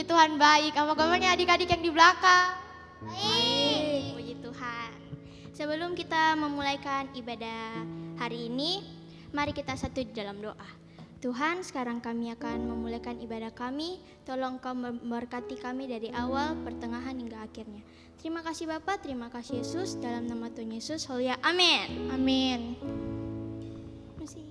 Tuhan baik. Apa kabarnya adik-adik yang di belakang? Baik. Puji Tuhan. Sebelum kita memulaikan ibadah hari ini, mari kita satu dalam doa. Tuhan, sekarang kami akan memulaikan ibadah kami. Tolong Kau memberkati kami dari awal, pertengahan hingga akhirnya. Terima kasih Bapa, terima kasih Yesus. Dalam nama Tuhan Yesus, haleluya. Amin. Amin. Musik.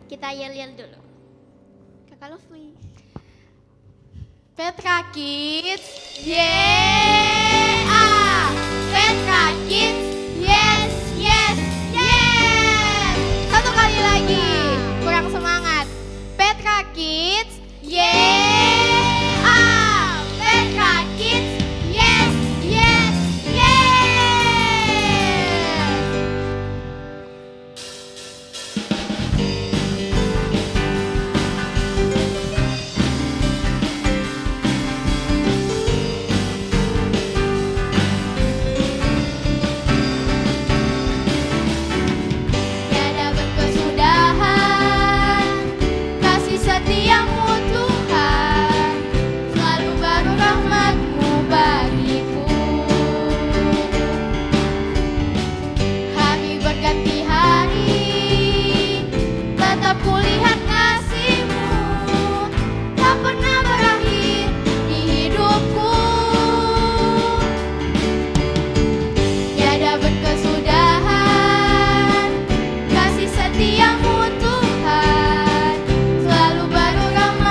Kita yel-yel dulu. Kakak Lovely. Petra Kids, yeah! Petra Kids, yes, yes, yes! Satu kali lagi, kurang semangat. Petra Kids, yeah! Petra Kids, yes, yes, yes! Setiamu Tuhan, selalu baru rahmat.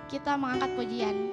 kita mengangkat pujian.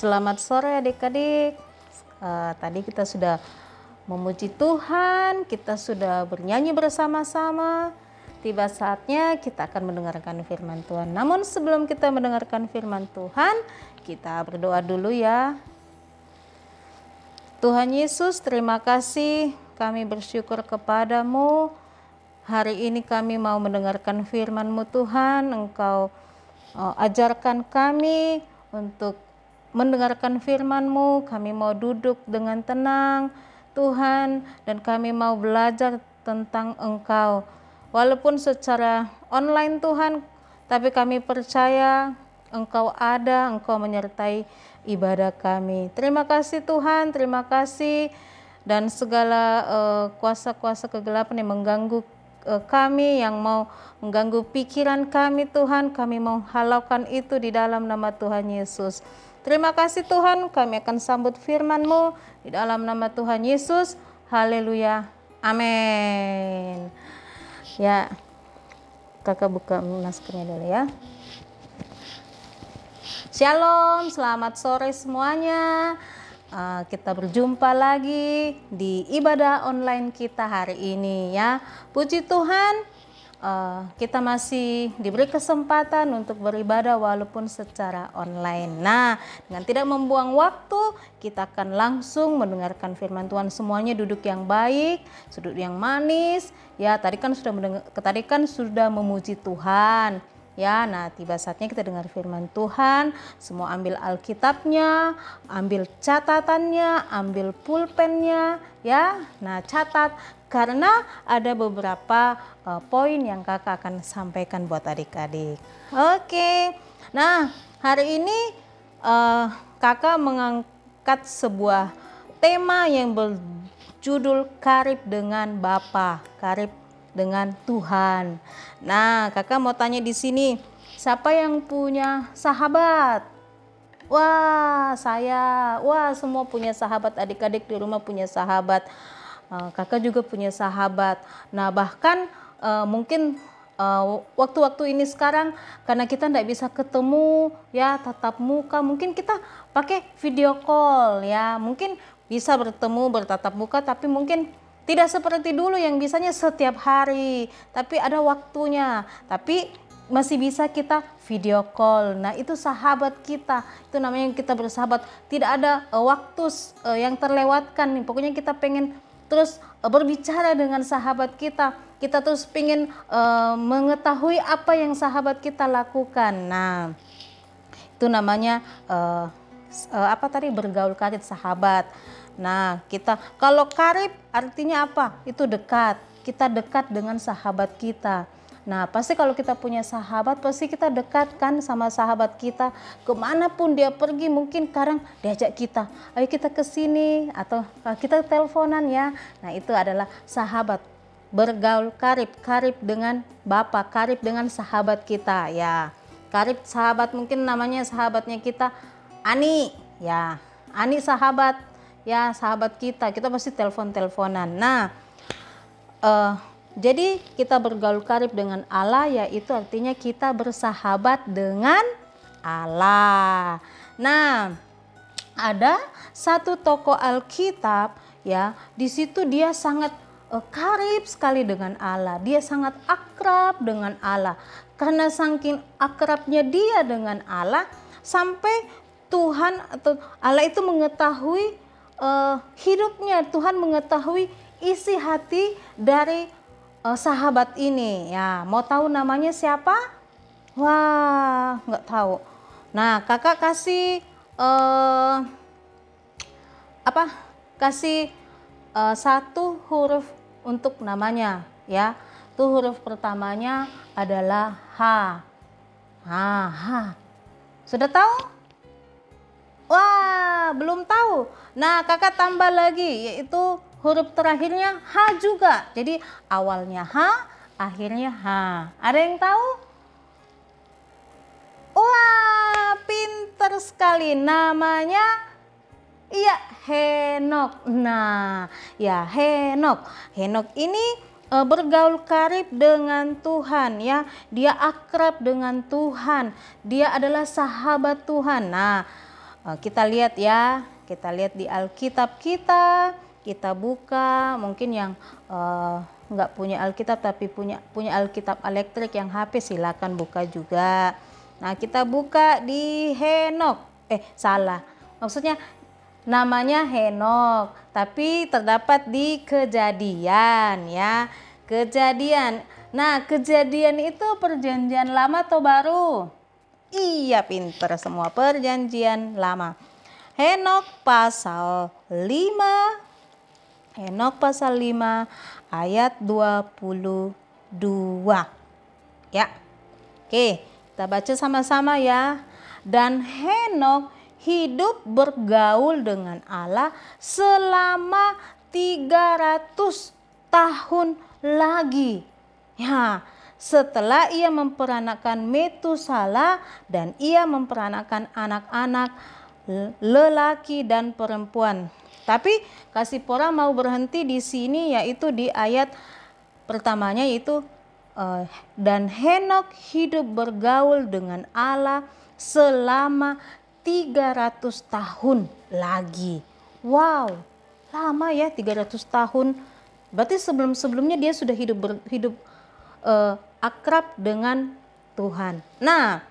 Selamat sore adik-adik. Tadi kita sudah memuji Tuhan, kita sudah bernyanyi bersama-sama. Tiba saatnya kita akan mendengarkan firman Tuhan. Namun sebelum kita mendengarkan firman Tuhan, kita berdoa dulu ya. Tuhan Yesus, terima kasih, kami bersyukur kepadamu. Hari ini kami mau mendengarkan firman-Mu Tuhan. Engkau ajarkan kami untuk mendengarkan firman-Mu. Kami mau duduk dengan tenang Tuhan, dan kami mau belajar tentang Engkau. Walaupun secara online Tuhan, tapi kami percaya Engkau ada, Engkau menyertai ibadah kami. Terima kasih Tuhan, terima kasih. Dan segala kuasa-kuasa kegelapan yang mengganggu kami, yang mau mengganggu pikiran kami Tuhan, kami mau halaukan itu di dalam nama Tuhan Yesus. Terima kasih Tuhan, kami akan sambut firman-Mu di dalam nama Tuhan Yesus. Haleluya, amin. Ya, Kakak buka maskernya dulu ya. Shalom, selamat sore semuanya. Kita berjumpa lagi di ibadah online kita hari ini ya. Puji Tuhan, kita masih diberi kesempatan untuk beribadah walaupun secara online. Nah, dengan tidak membuang waktu, kita akan langsung mendengarkan firman Tuhan. Semuanya duduk yang baik, duduk yang manis. Ya, tadi kan sudah memuji Tuhan. Ya, nah tiba saatnya kita dengar firman Tuhan. Semua ambil Alkitabnya, ambil catatannya, ambil pulpennya, ya. Nah, catat karena ada beberapa poin yang kakak akan sampaikan buat adik-adik. Oke, nah hari ini kakak mengangkat sebuah tema yang berjudul karib dengan Bapa, karib dengan Tuhan. Nah, kakak mau tanya di sini, siapa yang punya sahabat? Wah, saya. Wah, semua punya sahabat, adik-adik di rumah punya sahabat. Kakak juga punya sahabat. Nah, bahkan mungkin waktu-waktu ini sekarang karena kita tidak bisa ketemu ya tatap muka, mungkin kita pakai video call ya. Mungkin bisa bertemu bertatap muka, tapi mungkin tidak seperti dulu yang bisanya setiap hari, tapi ada waktunya. Tapi masih bisa kita video call. Nah, itu sahabat kita. Itu namanya kita bersahabat. Tidak ada waktu yang terlewatkan. Pokoknya kita pengen terus berbicara dengan sahabat kita. Kita terus pengen mengetahui apa yang sahabat kita lakukan. Nah, itu namanya bergaul karib sahabat. Nah, kita kalau karib artinya apa? Itu dekat. Kita dekat dengan sahabat kita. Nah, pasti kalau kita punya sahabat, pasti kita dekat kan sama sahabat kita. Kemanapun dia pergi, mungkin kadang diajak kita, ayo kita ke sini, atau kita teleponan ya. Nah, itu adalah sahabat. Bergaul karib, karib dengan Bapa, karib dengan sahabat kita ya. Karib sahabat, mungkin namanya sahabatnya kita Ani ya. Ani sahabat. Ya, sahabat kita pasti telepon-teleponan. Nah, jadi kita bergaul karib dengan Allah, yaitu artinya kita bersahabat dengan Allah. Nah, ada satu tokoh Alkitab ya, di situ dia sangat karib sekali dengan Allah. Dia sangat akrab dengan Allah. Karena saking akrabnya dia dengan Allah, sampai Tuhan atau Allah itu mengetahui hidupnya. Tuhan mengetahui isi hati dari sahabat ini ya. Mau tahu namanya siapa? Wah, nggak tahu. Nah, kakak kasih satu huruf untuk namanya ya. Tuh huruf pertamanya adalah H. H. Sudah tahu? Wah, belum tahu. Nah, kakak tambah lagi, yaitu huruf terakhirnya H juga. Jadi awalnya H, akhirnya H. Ada yang tahu? Wah, pinter sekali. Namanya Henok. Nah, ya Henok. Henok ini bergaul karib dengan Tuhan ya. Dia akrab dengan Tuhan. Dia adalah sahabat Tuhan. Nah, kita lihat ya, kita lihat di Alkitab kita buka. Mungkin yang nggak punya Alkitab tapi punya Alkitab elektrik yang HP, silakan buka juga. Nah, kita buka di Henok. Maksudnya namanya Henok, tapi terdapat di Kejadian ya. Kejadian. Nah, Kejadian itu perjanjian lama atau baru? Iya, pinter semua, perjanjian lama. Henok pasal 5. Henok pasal 5 ayat 22. Ya. Oke, kita baca sama-sama ya. Dan Henok hidup bergaul dengan Allah selama 300 tahun lagi. Ya, setelah ia memperanakan Metusala dan ia memperanakan anak-anak lelaki dan perempuan. Tapi Kasipora mau berhenti di sini, yaitu di ayat pertamanya, yaitu dan Henok hidup bergaul dengan Allah selama 300 tahun lagi. Wow, lama ya 300 tahun. Berarti sebelum-sebelumnya dia sudah hidup akrab dengan Tuhan. Nah,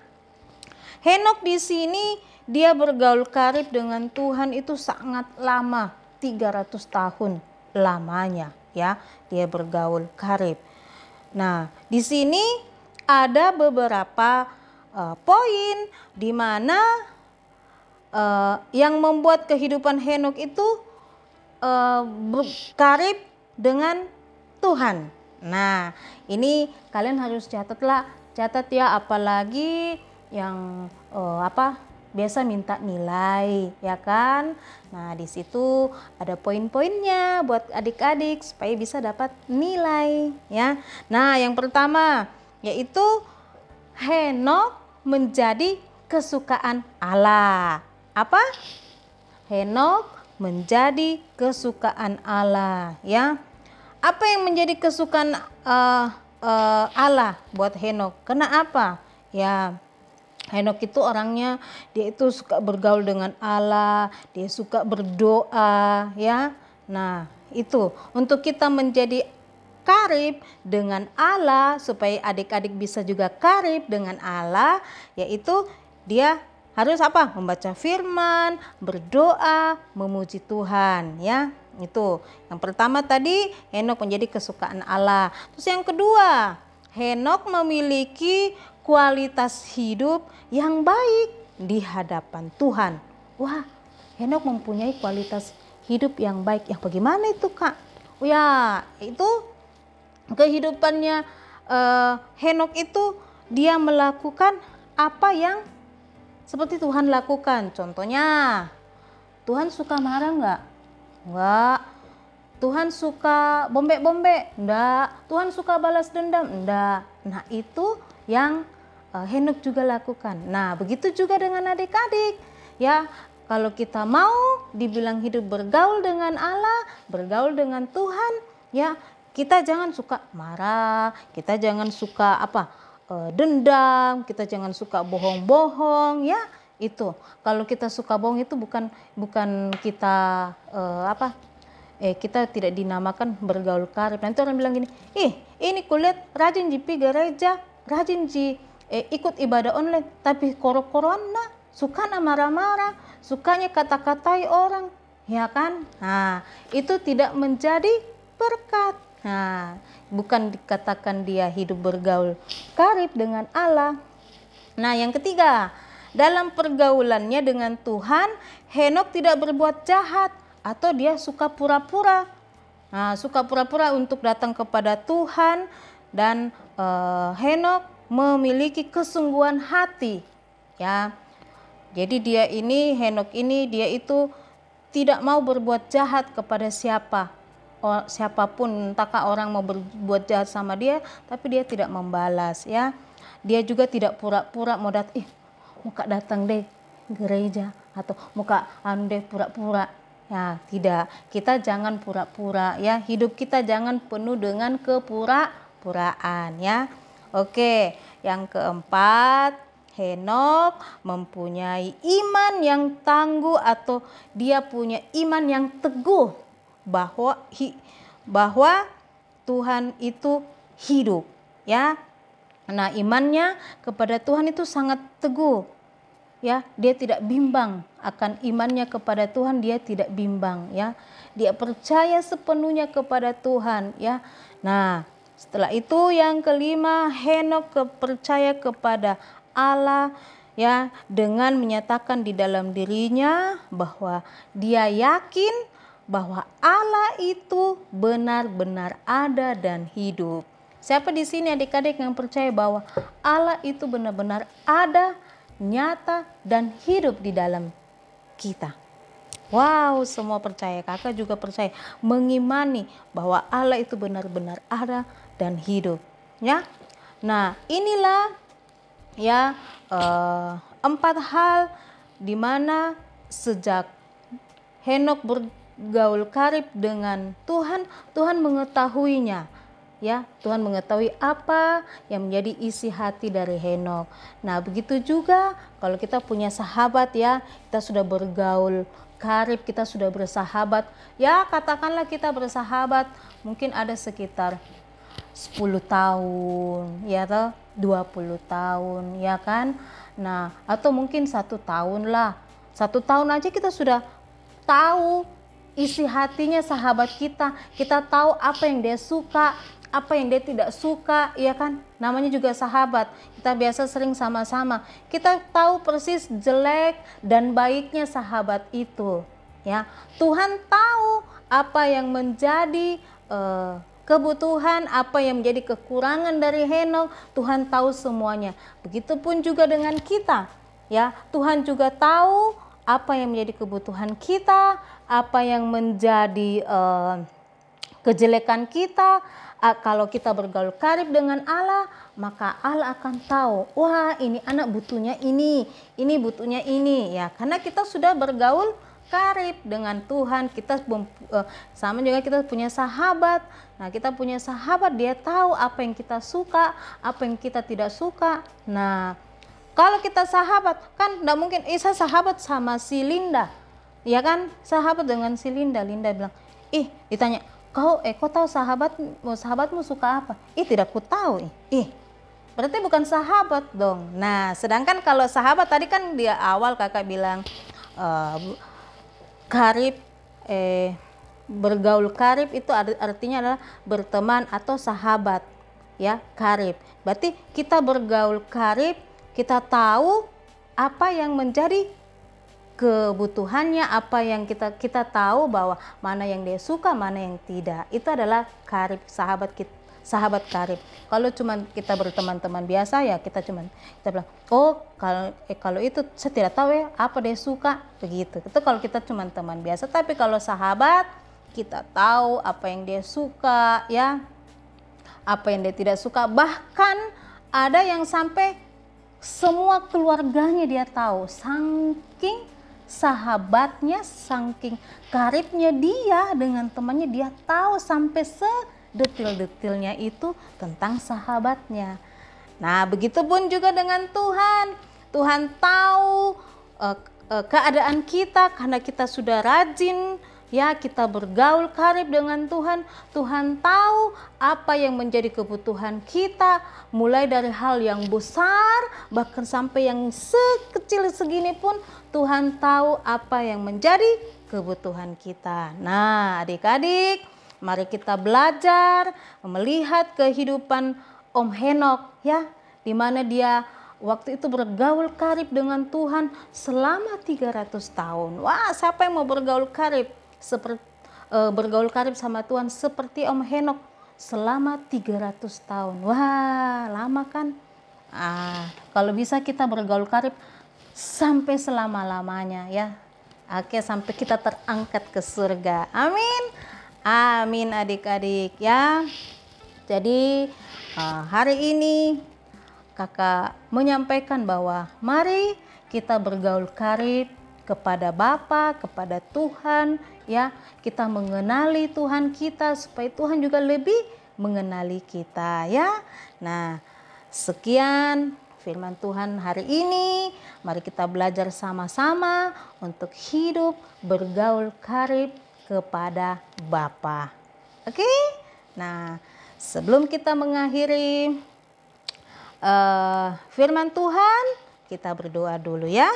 Henok di sini dia bergaul karib dengan Tuhan itu sangat lama, 300 tahun lamanya ya, dia bergaul karib. Nah, di sini ada beberapa poin di mana yang membuat kehidupan Henok itu karib dengan Tuhan. Nah, ini kalian harus catat ya, apalagi yang biasa minta nilai, ya kan? Nah, di situ ada poin-poinnya buat adik-adik supaya bisa dapat nilai, ya. Nah, yang pertama yaitu Henok menjadi kesukaan Allah. Apa? Henok menjadi kesukaan Allah, ya. Apa yang menjadi kesukaan Allah buat Henok? Kenapa? Ya, Henok itu orangnya dia itu suka bergaul dengan Allah, dia suka berdoa, ya. Nah, itu untuk kita menjadi karib dengan Allah, supaya adik-adik bisa juga karib dengan Allah, yaitu dia harus apa? Membaca firman, berdoa, memuji Tuhan, ya. Itu yang pertama tadi, Henok menjadi kesukaan Allah. Terus yang kedua, Henok memiliki kualitas hidup yang baik di hadapan Tuhan. Wah, Henok mempunyai kualitas hidup yang baik. Yang bagaimana itu, Kak? Oh ya, itu kehidupannya Henok itu dia melakukan apa yang seperti Tuhan lakukan. Contohnya, Tuhan suka marah enggak? Enggak. Tuhan suka bombek-bombek? Enggak. Tuhan suka balas dendam? Enggak. Nah, itu yang Henok juga lakukan. Nah, begitu juga dengan adik-adik, ya. Kalau kita mau dibilang hidup bergaul dengan Allah, bergaul dengan Tuhan, ya, kita jangan suka marah, kita jangan suka dendam, kita jangan suka bohong-bohong, ya. Itu kalau kita suka bohong itu bukan kita kita tidak dinamakan bergaul karib. Nanti orang bilang gini, ini kulihat rajin di gereja, rajin ikut ibadah online, tapi koro-korona suka marah-marah, sukanya kata-katai orang, ya kan? Nah, itu tidak menjadi berkat. Nah, bukan dikatakan dia hidup bergaul karib dengan Allah. Nah, yang ketiga, dalam pergaulannya dengan Tuhan, Henok tidak berbuat jahat atau dia suka pura-pura. Nah, suka pura-pura untuk datang kepada Tuhan, dan Henok memiliki kesungguhan hati, ya. Jadi Henok ini dia itu tidak mau berbuat jahat kepada siapapun, entahkah orang mau berbuat jahat sama dia, tapi dia tidak membalas, ya. Dia juga tidak pura-pura mau datang deh gereja, atau muka deh pura-pura. Ya, tidak. Kita jangan pura-pura, ya. Hidup kita jangan penuh dengan kepura-puraan, ya. Oke, yang keempat, Henok mempunyai iman yang tangguh, atau dia punya iman yang teguh bahwa Tuhan itu hidup, ya. Nah, imannya kepada Tuhan itu sangat teguh, ya. Dia tidak bimbang akan imannya kepada Tuhan, dia tidak bimbang, ya. Dia percaya sepenuhnya kepada Tuhan, ya. Nah, setelah itu yang kelima, Henok percaya kepada Allah, ya, dengan menyatakan di dalam dirinya bahwa dia yakin bahwa Allah itu benar-benar ada dan hidup. Siapa di sini adik-adik yang percaya bahwa Allah itu benar-benar ada, nyata, dan hidup di dalam kita? Wow, semua percaya. Kakak juga percaya, mengimani bahwa Allah itu benar-benar ada dan hidup, ya. Nah, inilah ya 4 hal di mana sejak Henok bergaul karib dengan Tuhan, Tuhan mengetahuinya Ya, Tuhan mengetahui apa yang menjadi isi hati dari Henokh. Nah, begitu juga kalau kita punya sahabat ya, kita sudah bergaul karib, kita sudah bersahabat. Ya, katakanlah kita bersahabat mungkin ada sekitar 10 tahun, ya toh, 20 tahun, ya kan? Nah, atau mungkin 1 tahun lah. 1 tahun aja kita sudah tahu isi hatinya sahabat kita. Kita tahu apa yang dia suka, apa yang dia tidak suka, ya kan? Namanya juga sahabat. Kita biasa sering sama-sama. Kita tahu persis jelek dan baiknya sahabat itu, ya. Tuhan tahu apa yang menjadi kebutuhan, apa yang menjadi kekurangan dari Henokh. Tuhan tahu semuanya. Begitupun juga dengan kita, ya. Tuhan juga tahu apa yang menjadi kebutuhan kita, apa yang menjadi kejelekan kita. Kalau kita bergaul karib dengan Allah, maka Allah akan tahu, wah ini anak butuhnya ini butuhnya ini, ya. Karena kita sudah bergaul karib dengan Tuhan. Kita sama juga kita punya sahabat. Nah, kita punya sahabat, dia tahu apa yang kita suka, apa yang kita tidak suka. Nah, kalau kita sahabat kan tidak mungkin saya sahabat sama si Linda, ya kan? Sahabat dengan si Linda. Linda bilang, ditanya, kau tahu sahabatmu suka apa? Tidak ku tahu. Berarti bukan sahabat dong. Nah, sedangkan kalau sahabat tadi kan dia awal kakak bilang karib, bergaul karib itu artinya adalah berteman atau sahabat, ya, karib. Berarti kita bergaul karib, kita tahu apa yang menjadi kebutuhannya, apa yang kita tahu bahwa mana yang dia suka, mana yang tidak. Itu adalah karib, sahabat karib. Kalau cuma kita berteman-teman biasa, ya kita bilang, kalau itu saya tidak tahu ya apa dia suka, begitu. Itu kalau kita cuma teman biasa. Tapi kalau sahabat, kita tahu apa yang dia suka, ya, apa yang dia tidak suka. Bahkan ada yang sampai semua keluarganya dia tahu, saking sahabatnya, saking karibnya dia dengan temannya, dia tahu sampai sedetil-detilnya itu tentang sahabatnya. Nah, begitupun juga dengan Tuhan. Tuhan tahu keadaan kita karena kita sudah rajin, ya, kita bergaul karib dengan Tuhan. Tuhan tahu apa yang menjadi kebutuhan kita, mulai dari hal yang besar bahkan sampai yang sekecil segini pun Tuhan tahu apa yang menjadi kebutuhan kita. Nah, adik-adik, mari kita belajar melihat kehidupan Om Henokh, ya, di mana dia waktu itu bergaul karib dengan Tuhan selama 300 tahun. Wah, siapa yang mau bergaul karib bergaul karib sama Tuhan seperti Om Henokh selama 300 tahun. Wah, lama kan? Kalau bisa kita bergaul karib sampai selama-lamanya, ya. Oke, sampai kita terangkat ke surga. Amin. Amin adik-adik, ya. Jadi hari ini kakak menyampaikan bahwa mari kita bergaul karib kepada Bapa, kepada Tuhan, ya. Kita mengenali Tuhan kita supaya Tuhan juga lebih mengenali kita, ya. Nah, sekian firman Tuhan hari ini. Mari kita belajar sama-sama untuk hidup bergaul karib kepada Bapa. Oke? Nah, sebelum kita mengakhiri firman Tuhan, kita berdoa dulu, ya.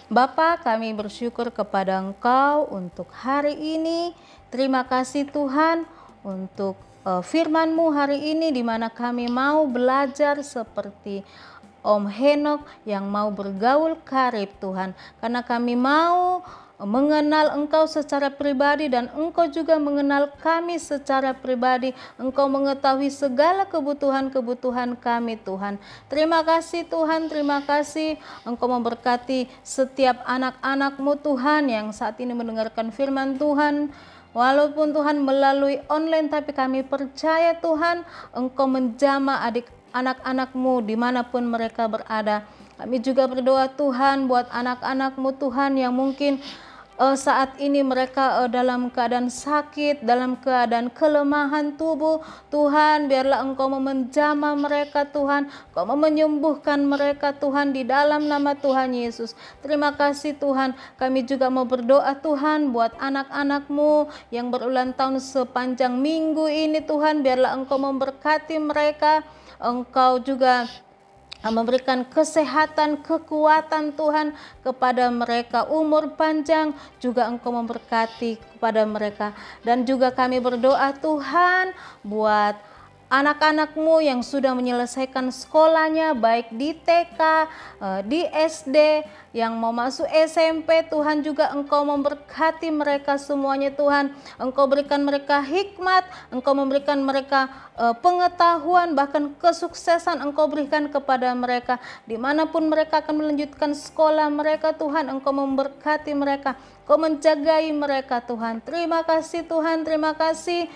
Bapa, kami bersyukur kepada Engkau untuk hari ini. Terima kasih Tuhan untuk firman-Mu hari ini, di mana kami mau belajar seperti Om Henokh yang mau bergaul karib Tuhan. Karena kami mau mengenal Engkau secara pribadi dan Engkau juga mengenal kami secara pribadi. Engkau mengetahui segala kebutuhan-kebutuhan kami Tuhan. Terima kasih Tuhan, terima kasih Engkau memberkati setiap anak-anak-Mu Tuhan yang saat ini mendengarkan firman Tuhan. Walaupun Tuhan melalui online, tapi kami percaya Tuhan Engkau menjamah anak-anak-Mu dimanapun mereka berada. Kami juga berdoa Tuhan buat anak-anak-Mu Tuhan yang mungkin saat ini mereka dalam keadaan sakit, dalam keadaan kelemahan tubuh. Tuhan, biarlah Engkau menjamah mereka Tuhan, Engkau menyembuhkan mereka Tuhan, di dalam nama Tuhan Yesus. Terima kasih Tuhan, kami juga mau berdoa Tuhan buat anak-anak-Mu yang berulang tahun sepanjang minggu ini Tuhan, biarlah Engkau memberkati mereka, Engkau juga memberikan kesehatan, kekuatan Tuhan kepada mereka, umur panjang juga Engkau memberkati kepada mereka. Dan juga kami berdoa Tuhan buat anak-anak-Mu yang sudah menyelesaikan sekolahnya, baik di TK, di SD, yang mau masuk SMP, Tuhan juga Engkau memberkati mereka semuanya Tuhan. Engkau berikan mereka hikmat, Engkau memberikan mereka pengetahuan, bahkan kesuksesan Engkau berikan kepada mereka. Dimanapun mereka akan melanjutkan sekolah mereka Tuhan, Engkau memberkati mereka, Engkau menjagai mereka Tuhan. Terima kasih Tuhan, terima kasih.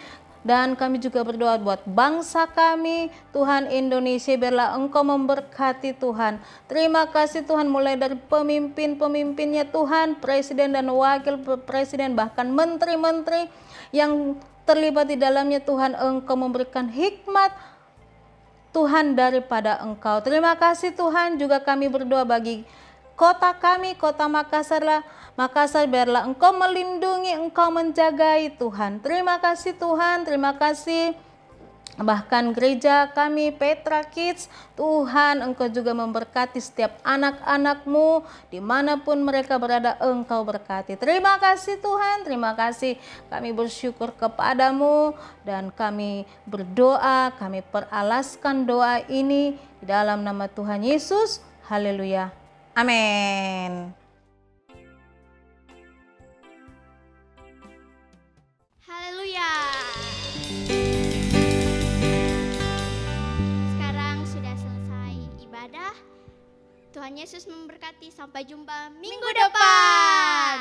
Dan kami juga berdoa buat bangsa kami, Tuhan Indonesia, biarlah Engkau memberkati Tuhan. Terima kasih Tuhan, mulai dari pemimpin-pemimpinnya Tuhan, presiden dan wakil presiden, bahkan menteri-menteri yang terlibat di dalamnya Tuhan, Engkau memberikan hikmat Tuhan daripada Engkau. Terima kasih Tuhan, juga kami berdoa bagi kota kami, kota Makassar, biarlah Engkau melindungi, Engkau menjagai Tuhan. Terima kasih Tuhan, terima kasih. Bahkan gereja kami Petra Kids, Tuhan Engkau juga memberkati setiap anak-anak-Mu dimanapun mereka berada, Engkau berkati. Terima kasih Tuhan, terima kasih. Kami bersyukur kepadamu dan kami berdoa, kami peralaskan doa ini di dalam nama Tuhan Yesus. Haleluya, amin. Haleluya. Sekarang sudah selesai ibadah. Tuhan Yesus memberkati. Sampai jumpa minggu depan.